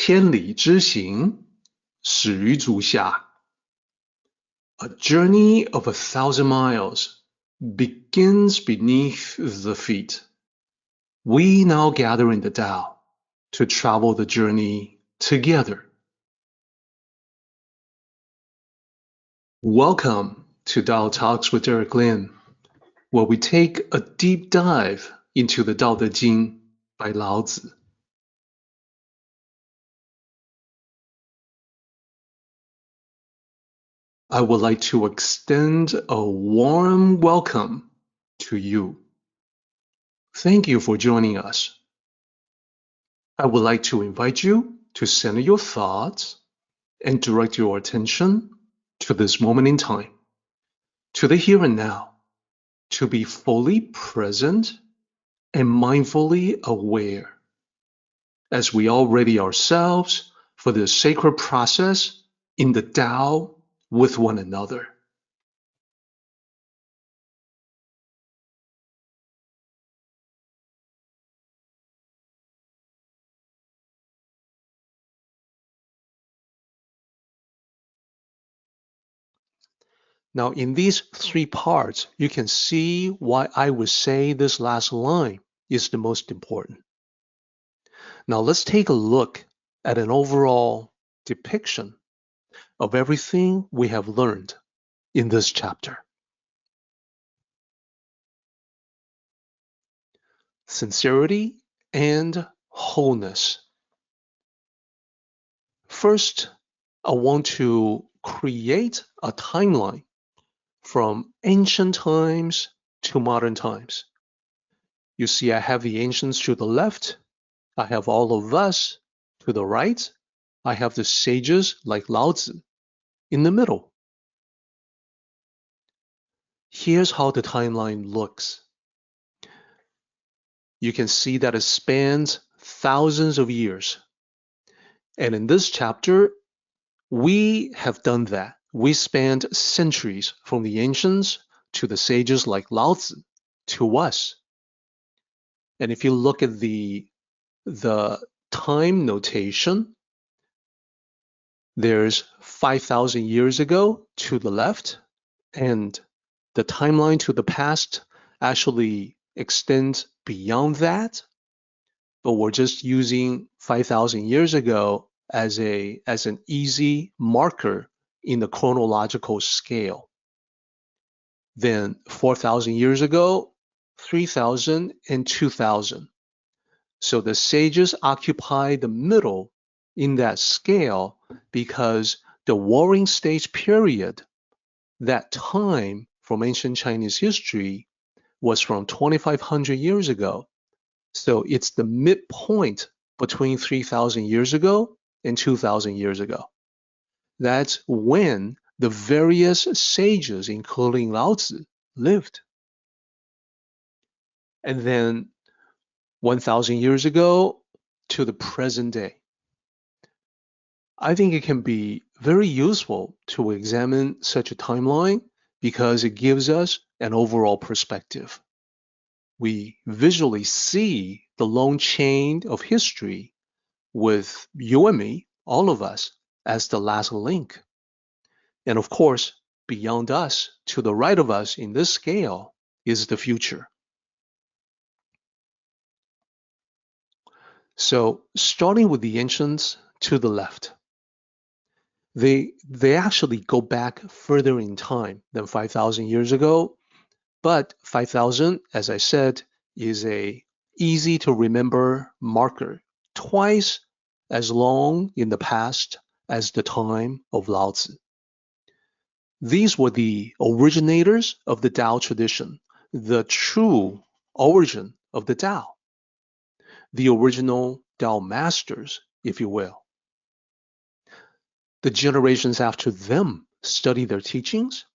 千里之行，始于足下。A journey of 1,000 miles begins beneath the feet. We now gather in the Tao to travel the journey together. Welcome to Tao Talks with Derek Lin, where we take a deep dive into the Tao Te Ching by Lao Tzu. I would like to extend a warm welcome to you. Thank you for joining us. I would like to invite you to center your thoughts and direct your attention to this moment in time, to the here and now, to be fully present and mindfully aware as we all ready ourselves for this sacred process in the Tao with one another. Now, in these three parts, you can see why I would say this last line is the most important. Now, let's take a look at an overall depiction of everything we have learned in this chapter. Sincerity and wholeness. First, I want to create a timeline from ancient times to modern times. You see, I have the ancients to the left. I have all of us to the right. I have the sages like Lao Tzu in the middle. Here's how the timeline looks. You can see that it spans thousands of years. And in this chapter, we have done that. We spanned centuries from the ancients to the sages like Lao Tzu to us. And if you look at the time notation, there's 5,000 years ago to the left, and the timeline to the past actually extends beyond that, but we're just using 5,000 years ago as an easy marker in the chronological scale. Then 4,000 years ago, 3,000 and 2,000. So the sages occupy the middle in that scale because the Warring States period, that time from ancient Chinese history, was from 2,500 years ago. So it's the midpoint between 3,000 years ago and 2,000 years ago. That's when the various sages, including Lao Tzu, lived. And then 1,000 years ago to the present day. I think it can be very useful to examine such a timeline because it gives us an overall perspective. We visually see the long chain of history with you and me, all of us, as the last link. And of course, beyond us, to the right of us in this scale, is the future. So starting with the ancients to the left, they actually go back further in time than 5,000 years ago, but 5,000, as I said, is a easy to remember marker, twice as long in the past as the time of Lao Tzu. These were the originators of the Tao tradition, the true origin of the Tao, the original Tao masters, if you will. The generations after them study their teachings.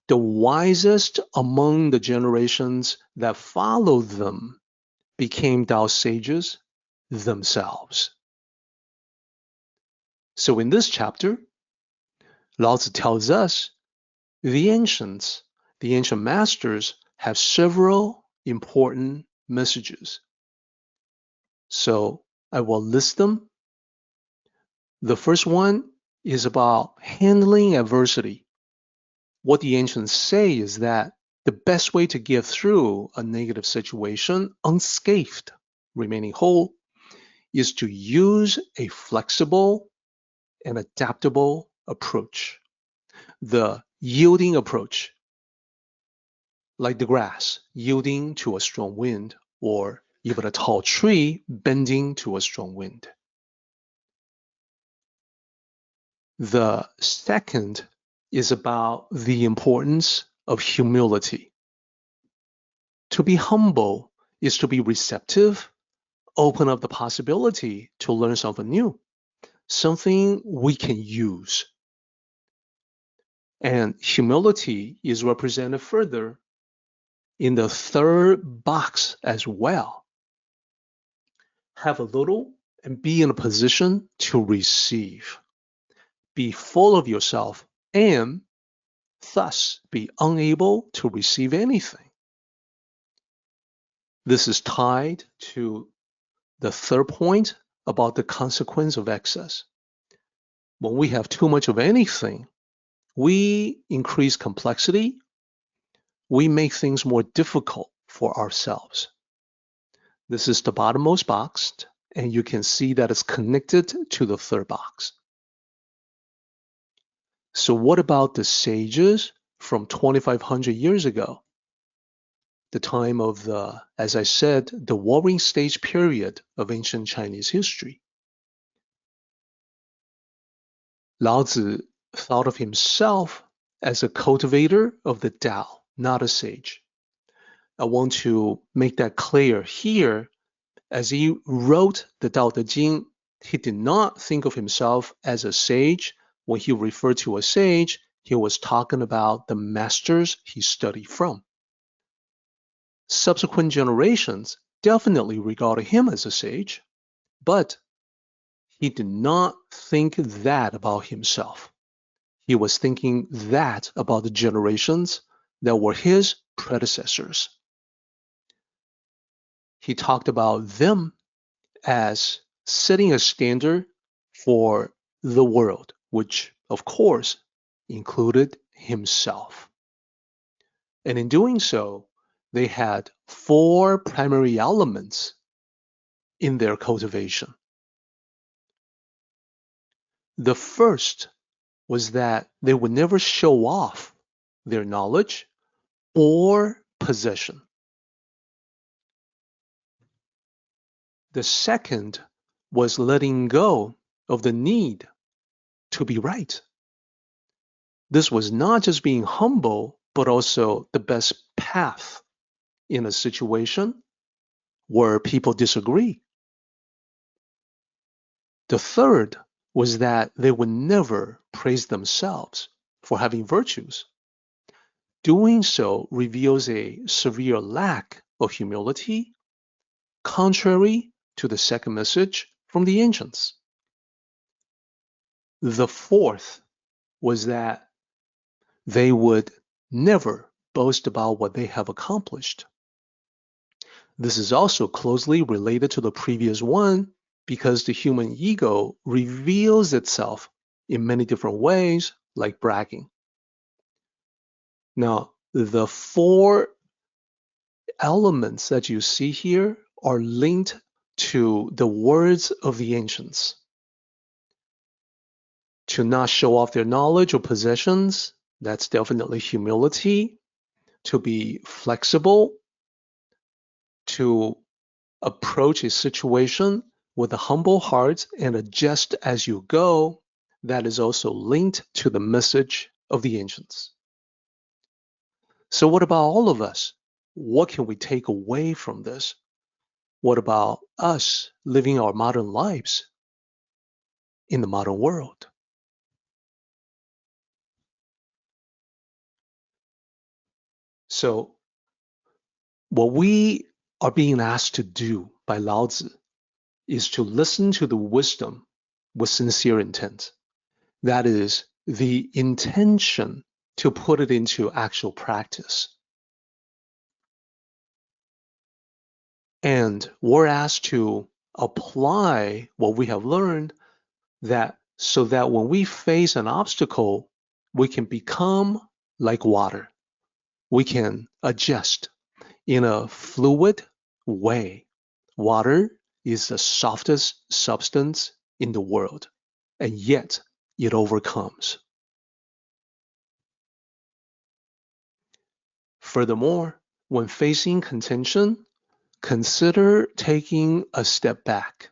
The wisest among the generations that followed them became Tao sages themselves. So in this chapter, Lao Tzu tells us the ancients, the ancient masters, have several important messages. So I will list them The first one is about handling adversity. What the ancients say is that the best way to get through a negative situation unscathed, remaining whole, is to use a flexible and adaptable approach. The yielding approach, like the grass yielding to a strong wind, or even a tall tree bending to a strong wind. The second is about the importance of humility. To be humble is to be receptive, open up the possibility to learn something new, something we can use. And humility is represented further in the third box as well. Have a little and be in a position to receive. Be full of yourself and thus be unable to receive anything. This is tied to the third point about the consequence of excess. When we have too much of anything, we increase complexity, we make things more difficult for ourselves. This is the bottommost box, and you can see that it's connected to the third box. So what about the sages from 2,500 years ago? The time of as I said, the warring stage period of ancient Chinese history. Lao Tzu thought of himself as a cultivator of the Tao, not a sage. I want to make that clear here. As he wrote the Tao Te Ching, he did not think of himself as a sage. When he referred to a sage, he was talking about the masters he studied from. Subsequent generations definitely regarded him as a sage, but he did not think that about himself. He was thinking that about the generations that were his predecessors. He talked about them as setting a standard for the world, which of course included himself. And in doing so, they had four primary elements in their cultivation. The first was that they would never show off their knowledge or possession. The second was letting go of the need to be right. This was not just being humble, but also the best path in a situation where people disagree. The third was that they would never praise themselves for having virtues. Doing so reveals a severe lack of humility, contrary to the second message from the ancients. The fourth was that they would never boast about what they have accomplished. This is also closely related to the previous one because the human ego reveals itself in many different ways, like bragging. Now, the four elements that you see here are linked to the words of the ancients. To not show off their knowledge or possessions, that's definitely humility. To be flexible, to approach a situation with a humble heart and adjust as you go, that is also linked to the message of the ancients. So what about all of us? What can we take away from this? What about us living our modern lives in the modern world? So what we are being asked to do by Lao Tzu is to listen to the wisdom with sincere intent. That is the intention to put it into actual practice. And we're asked to apply what we have learned, that so that when we face an obstacle, we can become like water. We can adjust in a fluid way. Water is the softest substance in the world, and yet it overcomes. Furthermore, when facing contention, consider taking a step back.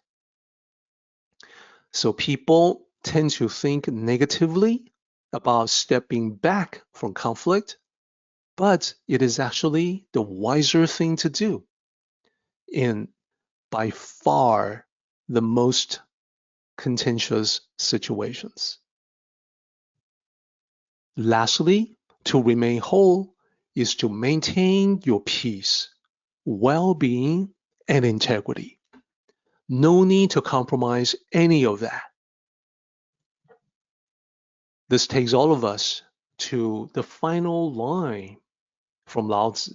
So people tend to think negatively about stepping back from conflict, but it is actually the wiser thing to do in by far the most contentious situations. Lastly, to remain whole is to maintain your peace, well-being, and integrity. No need to compromise any of that. This takes all of us to the final line from Lao Tzu: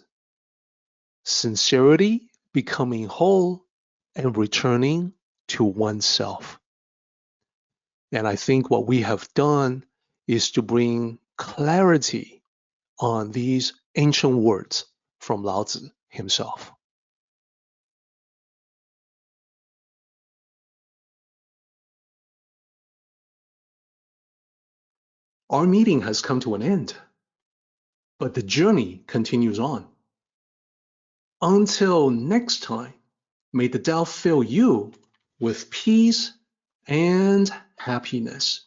sincerity, becoming whole, and returning to oneself. And I think what we have done is to bring clarity on these ancient words from Lao Tzu himself. Our meeting has come to an end, but the journey continues on. Until next time, may the Tao fill you with peace and happiness.